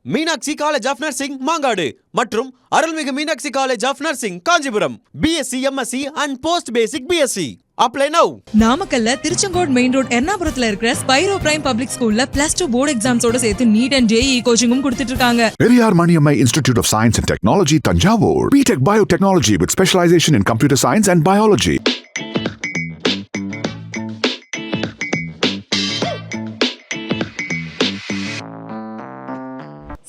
Meenakshi college of nursing Mangadu மற்றும் Arulmigu Meenakshi college of nursing Kanchipuram. BSc, MSc and post basic BSc. Apply now. நாமக்கல்ல Tiruchengode main road எர்ணாபுரத்துல இருக்கிற Spiro prime public ஸ்கூல்ல +2 board எக்ஸாம்ஸோட சேர்த்து NEET and JEE கோச்சிங்கும் கொடுத்துட்டு இருக்காங்க. Periyar Maniammai institute of science and technology Thanjavur. BTech Biotechnology with specialization in computer science and biology.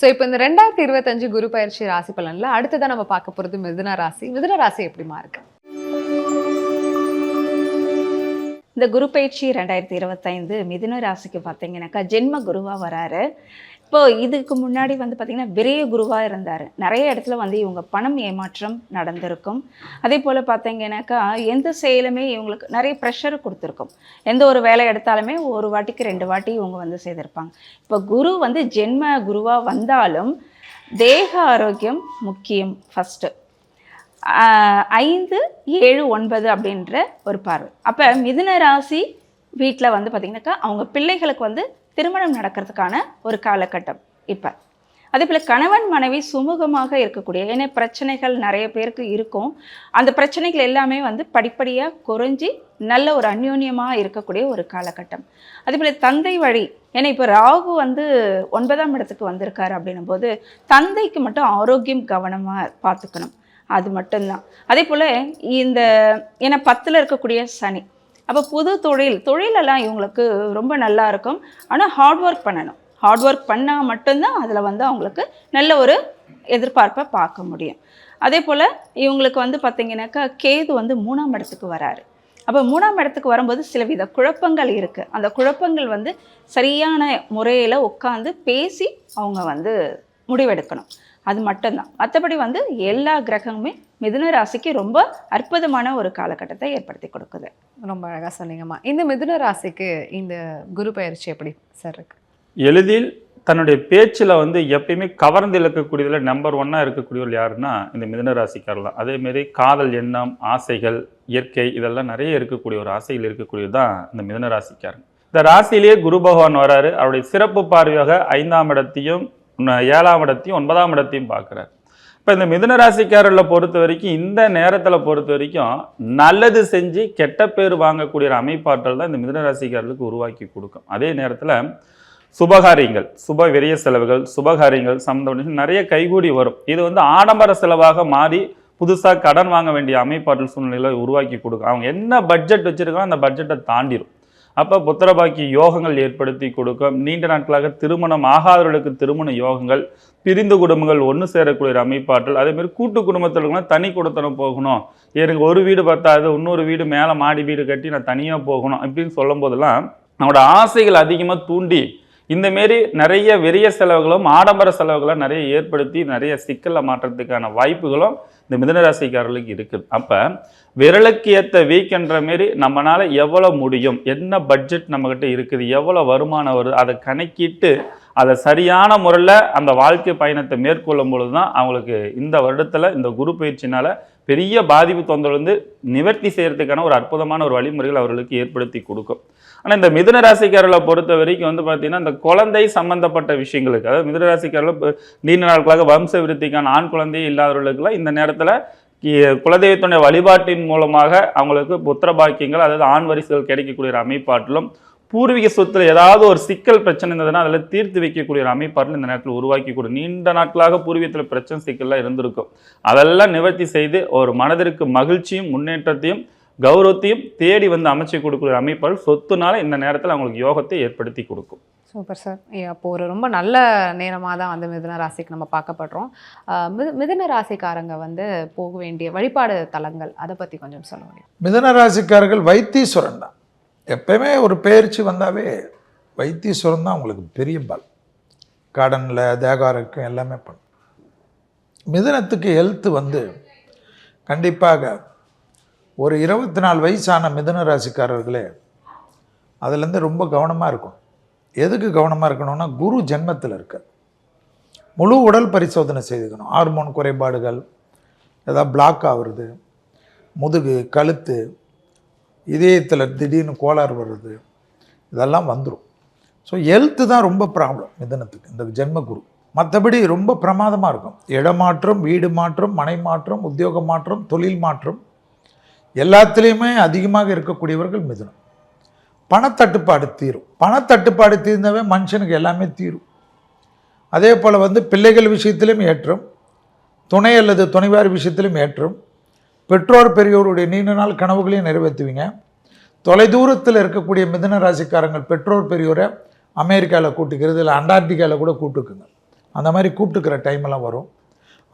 So இப்போ இந்த 2025 குரு பயிற்சி ராசி பலன்ல அடுத்ததான் நம்ம பார்க்க போகிறது மிதுன ராசி. மிதுன ராசி எப்படிமா இருக்கு? இந்த குரு பயிற்சி 2025 மிதுன ராசிக்கு பார்த்தீங்கன்னாக்கா ஜென்ம குருவாக வராரு. இப்போ இதுக்கு முன்னாடி பார்த்திங்கன்னா விரைய குருவாக இருந்தார். நிறைய இடத்துல இவங்க பணம் ஏமாற்றம் நடந்திருக்கும். அதே போல் பார்த்தீங்கன்னாக்கா எந்த செயலுமே இவங்களுக்கு நிறைய ப்ரெஷர் கொடுத்துருக்கும். எந்த ஒரு வேலை எடுத்தாலுமே ஒரு வாட்டிக்கு 2 வாட்டி இவங்க செய்திருப்பாங்க. இப்போ குரு ஜென்ம குருவாக வந்தாலும் தேக ஆரோக்கியம் முக்கியம். ஃபஸ்ட்டு 5, 7, 9 அப்படின்ற ஒரு பார்வை. அப்போ மிதுன ராசி வீட்டில் பார்த்திங்கனாக்கா அவங்க பிள்ளைகளுக்கு திருமணம் நடக்கிறதுக்கான ஒரு காலகட்டம் இப்போ. அதே போல் கணவன் மனைவி சுமூகமாக இருக்கக்கூடிய, ஏன்னா பிரச்சனைகள் நிறைய பேருக்கு இருக்கும். அந்த பிரச்சனைகள் எல்லாமே படிப்படியாக குறைஞ்சி நல்ல ஒரு அந்யோன்யமாக இருக்கக்கூடிய ஒரு காலகட்டம். அதே போல் தந்தை வழி, ஏன்னா இப்போ ராகு 9ஆம் இடத்துக்கு வந்திருக்காரு அப்படின்னும் போது தந்தைக்கு மட்டும் ஆரோக்கியம் கவனமாக பார்த்துக்கணும். அது மட்டும்தான். அதே போல் இந்த ஏன்னா 10ல் இருக்கக்கூடிய சனி, அப்போ புது தொழிலெல்லாம் இவங்களுக்கு ரொம்ப நல்லா இருக்கும். ஆனால் ஹார்ட் ஒர்க் பண்ணணும். ஹார்ட் ஒர்க் பண்ணால் மட்டும்தான் அதில் அவங்களுக்கு நல்ல ஒரு எதிர்பார்ப்பை பார்க்க முடியும். அதே போல் இவங்களுக்கு பார்த்திங்கனாக்கா கேது 3ஆம் இடத்துக்கு வராரு. அப்போ 3ஆம் இடத்துக்கு வரும்போது சில வித குழப்பங்கள் இருக்குது. அந்த குழப்பங்கள் சரியான முறையில் உட்காந்து பேசி அவங்க முடிவெடுக்கணும். அது மட்டும்தான். மற்றபடி எல்லா கிரகமுமே மிதுன ராசிக்கு ரொம்ப அற்புதமான ஒரு காலகட்டத்தை ஏற்படுத்தி கொடுக்குது. ரொம்ப அழகாக சொன்னீங்கம்மா. இந்த மிதுன ராசிக்கு இந்த குரு பயிற்சி எப்படி சார் இருக்கு? எளிதில் தன்னுடைய பேச்சில் எப்பயுமே கவர்ந்து இழக்கக்கூடியதில் நம்பர் 1 இருக்கக்கூடியவர் யாருன்னா இந்த மிதுன ராசிக்காரலாம். அதேமாரி காதல் எண்ணம், ஆசைகள், இயற்கை இதெல்லாம் நிறைய இருக்கக்கூடிய ஒரு ஆசைகள் இருக்கக்கூடியது தான் இந்த மிதுன ராசிக்காரன். இந்த ராசியிலேயே குரு பகவான் வராரு. அவருடைய சிறப்பு பார்வையாக 5ஆம் இடத்தையும் 7ஆம் இடத்தையும் 9ஆம் இடத்தையும் பார்க்குறாரு. இப்போ இந்த மிதுன ராசிக்காரர்களை பொறுத்த வரைக்கும் இந்த நேரத்தில் பொறுத்த வரைக்கும் நல்லது செஞ்சு கெட்ட பேர் வாங்கக்கூடிய அமைப்பாற்றல் தான் இந்த மிதுன ராசிக்காரர்களுக்கு உருவாக்கி கொடுக்கும். அதே நேரத்தில் சுபகாரியங்கள், சுப விரய செலவுகள், சுபகாரியங்கள் சம்மந்தப்பட்ட நிறைய கைகூடி வரும். இது ஆடம்பர செலவாக மாறி புதுசாக கடன் வாங்க வேண்டிய அமைப்பாற்றல் சூழ்நிலைகளை உருவாக்கி கொடுக்கும். அவங்க என்ன பட்ஜெட் வச்சுருக்காங்க அந்த பட்ஜெட்டை தாண்டிடும். அப்போ புத்திரபாக்கி யோகங்கள் ஏற்படுத்தி கொடுக்கும். நீண்ட நாட்களாக திருமணம் ஆகாதவர்களுக்கு திருமண யோகங்கள், பிரிந்து குடும்பங்கள் ஒன்று சேரக்கூடிய அமைப்பாற்றல். அதேமாதிரி கூட்டு குடும்பத்தில் தனி கொடுத்தனம் போகணும், எனக்கு ஒரு வீடு பத்தாது, இன்னொரு வீடு மேலே மாடி வீடு கட்டி நான் தனியாக போகணும் அப்படின்னு சொல்லும் போதெல்லாம் நம்மளோட ஆசைகள் அதிகமாக தூண்டி இந்தமாரி நிறைய விரைய செலவுகளும் ஆடம்பர செலவுகளும் நிறைய ஏற்படுத்தி நிறைய சிக்கலை மாற்றத்துக்கான வாய்ப்புகளும் இந்த மிதுனராசிக்காரர்களுக்கு இருக்குது. அப்போ விரலுக்கு ஏற்ற வீக்கென்ற மாரி நம்மளால் எவ்வளோ முடியும், என்ன பட்ஜெட் நம்மக்கிட்ட இருக்குது, எவ்வளோ வருமானம் வருது, அதை கணக்கிட்டு அதை சரியான முறையில் அந்த வாழ்க்கை பயணத்தை மேற்கொள்ளும் பொழுது தான் அவங்களுக்கு இந்த வருடத்தில் இந்த குரு பயிற்சினால் பெரிய பாதிப்பு தொந்தரவு நிவர்த்தி செய்கிறதுக்கான ஒரு அற்புதமான ஒரு வழிமுறைகள் அவர்களுக்கு ஏற்படுத்தி கொடுக்கும். ஆனால் இந்த மிதுன ராசிக்காரர்களை பொறுத்த வரைக்கும் பார்த்தீங்கன்னா இந்த குழந்தை சம்பந்தப்பட்ட விஷயங்களுக்கு, அதாவது மிதுன ராசிக்காரர்கள் நீண்ட நாட்களாக வம்ச விருத்திக்கான ஆண் குழந்தையே இல்லாதவர்களுக்கெல்லாம் இந்த நேரத்தில் குலதெய்வத்துடைய வழிபாட்டின் மூலமாக அவங்களுக்கு புத்திர பாக்கியங்கள், அதாவது ஆண் வரிசைகள் கிடைக்கக்கூடிய ஒரு அமைப்பாட்டிலும், பூர்வீக சொத்துல ஏதாவது ஒரு சிக்கல் பிரச்சனை இருந்ததுன்னா அதில் தீர்த்து வைக்கக்கூடிய ஒரு அமைப்பாட்டில் இந்த நேரத்தில் உருவாக்கி கொடு. நீண்ட நாட்களாக பூர்வீகத்தில் பிரச்சனை சிக்கல்லாம் இருந்திருக்கும். அதெல்லாம் நிவர்த்தி செய்து ஒரு மனதிற்கு மகிழ்ச்சியும் முன்னேற்றத்தையும் கௌரவத்தையும் தேடி அமைச்சு கொடுக்குற அமைப்பால் சொத்துனால இந்த நேரத்தில் அவங்களுக்கு யோகத்தை ஏற்படுத்தி கொடுக்கும். Super sir. அப்போ ஒரு ரொம்ப நல்ல நேரமாக தான் மிதுன ராசிக்கு நம்ம பார்க்கப்படுறோம். மிதுன ராசிக்காரங்க போக வேண்டிய வழிபாடு தலங்கள் அதை பற்றி கொஞ்சம் சொல்ல முடியும்? மிதுன ராசிக்காரர்கள் வைத்தீஸ்வரன் தான். எப்பயுமே ஒரு பயிற்சி வந்தாவே வைத்தீஸ்வரன் தான் உங்களுக்கு பெரிய பல். கடனில் தேகாரக்கும் எல்லாமே பண்ணும். மிதுனத்துக்கு ஹெல்த்து கண்டிப்பாக ஒரு 24 வயசான மிதுன ராசிக்காரர்களே அதுலேருந்து ரொம்ப கவனமாக இருக்கும். எதுக்கு கவனமாக இருக்கணும்னா குரு ஜென்மத்தில் இருக்க முழு உடல் பரிசோதனை செய்துக்கணும். ஹார்மோன் குறைபாடுகள், ஏதாவது பிளாக் ஆகுறது, முதுகு, கழுத்து, இதயத்தில் திடீர்னு கோளாறு வருது, இதெல்லாம் வந்துடும். ஸோ ஹெல்த்து தான் ரொம்ப ப்ராப்ளம் மிதுனத்துக்கு இந்த ஜென்ம குரு. மற்றபடி ரொம்ப பிரமாதமாக இருக்கும். இடமாற்றம், வீடு மாற்றம், மனை மாற்றம், உத்தியோக மாற்றம், தொழில் மாற்றம் எல்லாத்துலேயுமே அதிகமாக இருக்கக்கூடியவர்கள் மிதுனம். பணத்தட்டுப்பாடு தீரும். பணத்தட்டுப்பாடு தீர்ந்தவே மனுஷனுக்கு எல்லாமே தீரும். அதே போல் பிள்ளைகள் விஷயத்திலும் ஏற்றம், துணை அல்லது துணைவார் விஷயத்திலும் ஏற்றம், பெற்றோர் பெரியோருடைய நீண்ட நாள் கனவுகளையும் நிறைவேற்றுவீங்க. தொலைதூரத்தில் இருக்கக்கூடிய மிதுன ராசிக்காரங்கள் பெற்றோர் பெரியோரை அமெரிக்காவில் கூட்டுக்கிறது, இல்லை அண்டார்டிகாவில் கூட கூப்பிட்டுக்குங்க. அந்த மாதிரி கூப்பிட்டுக்கிற டைமெல்லாம் வரும்.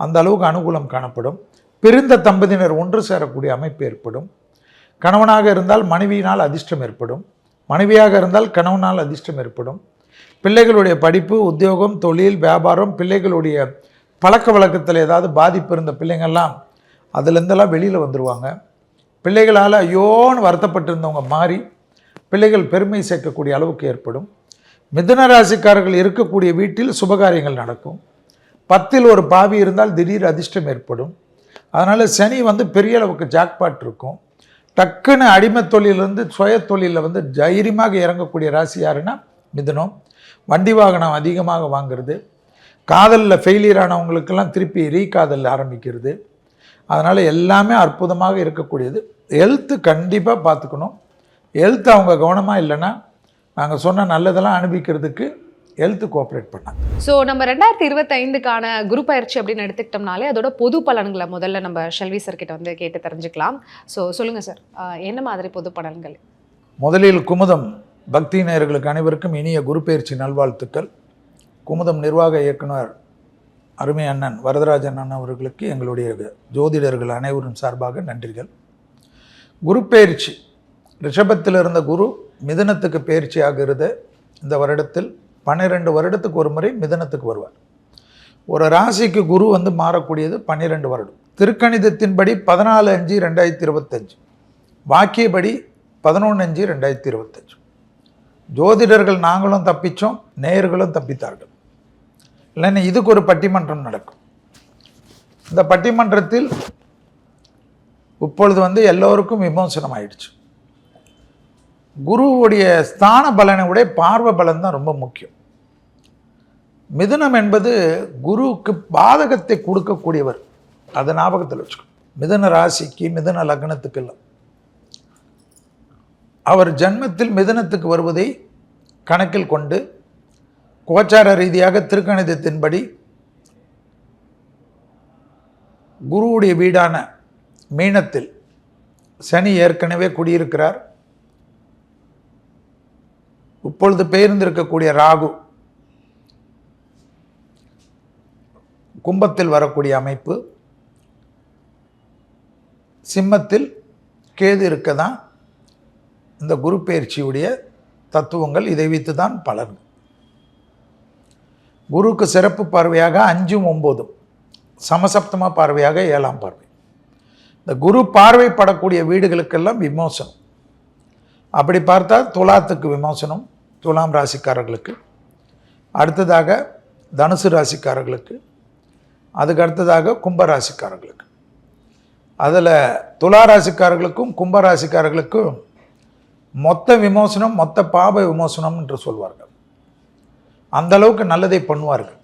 அந்த அளவுக்கு அனுகூலம் காணப்படும். பிரிந்த தம்பதியினர் ஒன்று சேரக்கூடிய அமைப்பு ஏற்படும். கணவனாக இருந்தால் மனைவியினால் அதிர்ஷ்டம் ஏற்படும், மனைவியாக இருந்தால் கணவனால் அதிர்ஷ்டம் ஏற்படும். பிள்ளைகளுடைய படிப்பு, உத்தியோகம், தொழில், வியாபாரம், பிள்ளைகளுடைய பழக்க வழக்கத்தில் ஏதாவது பாதிப்பு இருந்த பிள்ளைங்கள்லாம் அதுலேருந்தெல்லாம் வெளியில் வந்துடுவாங்க. பிள்ளைகளால் ஐயோன்னு வருத்தப்பட்டிருந்தவங்க மாறி பிள்ளைகள் பெருமை சேர்க்கக்கூடிய அளவுக்கு ஏற்படும். மிதுன ராசிக்காரர்கள் இருக்கக்கூடிய வீட்டில் சுபகாரியங்கள் நடக்கும். 10ல் ஒரு பாவி இருந்தால் திடீர் அதிர்ஷ்டம் ஏற்படும். அதனால் சனி பெரிய அளவுக்கு ஜாக்பாட் இருக்கும். டக்குன்னு அடிமை தொழிலிருந்து சுய தொழிலில் தைரியமாக இறங்கக்கூடிய ராசி யாருன்னா மிதுனம். வண்டி வாகனம் அதிகமாக வாங்கிறது, காதலில் ஃபெயிலியர் ஆனவங்களுக்கெல்லாம் திருப்பி ரீகாதல் ஆரம்பிக்கிறது. அதனால் எல்லாமே அற்புதமாக இருக்கக்கூடியது. ஹெல்த்து கண்டிப்பாக பார்த்துக்கணும். ஹெல்த் அவங்க கவனமாக இல்லைன்னா நாங்கள் சொன்ன நல்லதெல்லாம் அனுபவிக்கிறதுக்கு ஹெல்த்து கோஆப்ரேட் பண்ணாங்க. ஸோ நம்ம 2025க்கான குரு பயிற்சி அப்படின்னு எடுத்துக்கிட்டோம்னாலே அதோட பொது பலன்களை முதல்ல நம்ம ஷெல்வி சார் கிட்ட கேட்டு தெரிஞ்சுக்கலாம். ஸோ சொல்லுங்கள் சார், என்ன மாதிரி பொது பலன்கள்? முதலில் குமுதம் பக்தி நேயர்களுக்கு அனைவருக்கும் இனிய குரு பயிற்சி நல்வாழ்த்துக்கள். குமுதம் நிர்வாக இயக்குனர் அருமை அண்ணன் வரதராஜன் அண்ணன் அவர்களுக்கு எங்களுடைய ஜோதிடர்கள் அனைவரும் சார்பாக நன்றிகள். குரு பயிற்சி ரிஷபத்தில் இருந்த குரு மிதுனத்துக்கு பயிற்சி ஆகிறது. இந்த வருடத்தில் 12 வருடத்துக்கு ஒரு முறை மிதுனத்துக்கு வருவார். ஒரு ராசிக்கு குரு மாறக்கூடியது 12 வருடம். திருக்கணிதத்தின்படி 14/5/2025, வாக்கியபடி 11/5/2025. ஜோதிடர்கள் நாங்களும் தப்பிச்சோம், நேயர்களும் தப்பித்தார்கள். இல்லைன்னா இதுக்கு ஒரு பட்டிமன்றம் நடக்கும். இந்த பட்டிமன்றத்தில் இப்பொழுது எல்லோருக்கும் விமோசனம் ஆயிடுச்சு. குருவுடைய ஸ்தான பலனை விட பார்வை பலன் தான் ரொம்ப முக்கியம். மிதுனம் என்பது குருவுக்கு பாதகத்தை கொடுக்கக்கூடியவர். அதை ஞாபகத்தில் வச்சுக்கணும். மிதுன ராசிக்கு, மிதுன லக்னத்துக்கு இல்லை, அவர் ஜன்மத்தில் மிதுனத்துக்கு வருவதை கணக்கில் கொண்டு கோச்சார ரீதியாக திருக்கணிதத்தின்படி குருவுடைய வீடான மீனத்தில் சனி ஏற்கனவே குடியிருக்கிறார். இப்பொழுது பெயர்ந்திருக்கக்கூடிய ராகு கும்பத்தில் வரக்கூடிய அமைப்பு, சிம்மத்தில் கேது இருக்க தான் இந்த குரு பயிற்சியுடைய தத்துவங்கள். இதை வைத்து தான் பலன். குருக்கு சிறப்பு பார்வையாக 5ம் 9ம், சமசப்தம பார்வையாக 7ஆம் பார்வை. இந்த குரு பார்வைப்படக்கூடிய வீடுகளுக்கெல்லாம் விமோசனம். அப்படி பார்த்தா துலாத்துக்கு விமோசனம், துலாம் ராசிக்காரர்களுக்கு. அடுத்ததாக தனுசு ராசிக்காரர்களுக்கு, அதுக்கு அடுத்ததாக கும்பராசிக்காரர்களுக்கு. அதில் துலா ராசிக்காரர்களுக்கும் கும்பராசிக்காரர்களுக்கும் மொத்த விமோசனம், மொத்த பாப விமோசனம் என்று சொல்வார்கள். அந்த அளவுக்கு நல்லதை பண்ணுவார்கள்,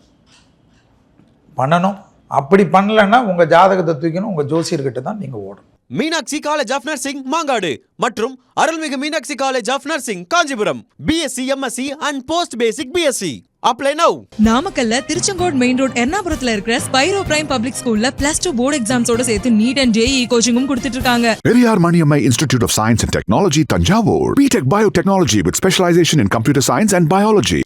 பண்ணணும். அப்படி பண்ணலைன்னா உங்கள் ஜாதகத்தை தூக்கணும், உங்கள் ஜோசியர்கிட்ட தான் நீங்கள் ஓடணும். Meenakshi college of nursing Mangadu மற்றும் Arulmigu Meenakshi college of nursing Kanchipuram. BSc MSc and post basic BSc. Apply now. நாமக்கல்ல திருச்செங்கோடு மெயின் ரோட் எர்ணாபுரத்துல இருக்கிற ஸ்பைரோ பிரைம் பப்ளிக் ஸ்கூல்ல +2 போர்டு எக்ஸாம்ஸோட சேர்த்து நீட் அண்ட் JEE கோச்சிங்கும் கொடுத்துட்டு இருக்காங்க. Periyar Maniammai Institute of Science and Technology, Tanjavur. BTech Biotechnology with specialization in computer science and biology.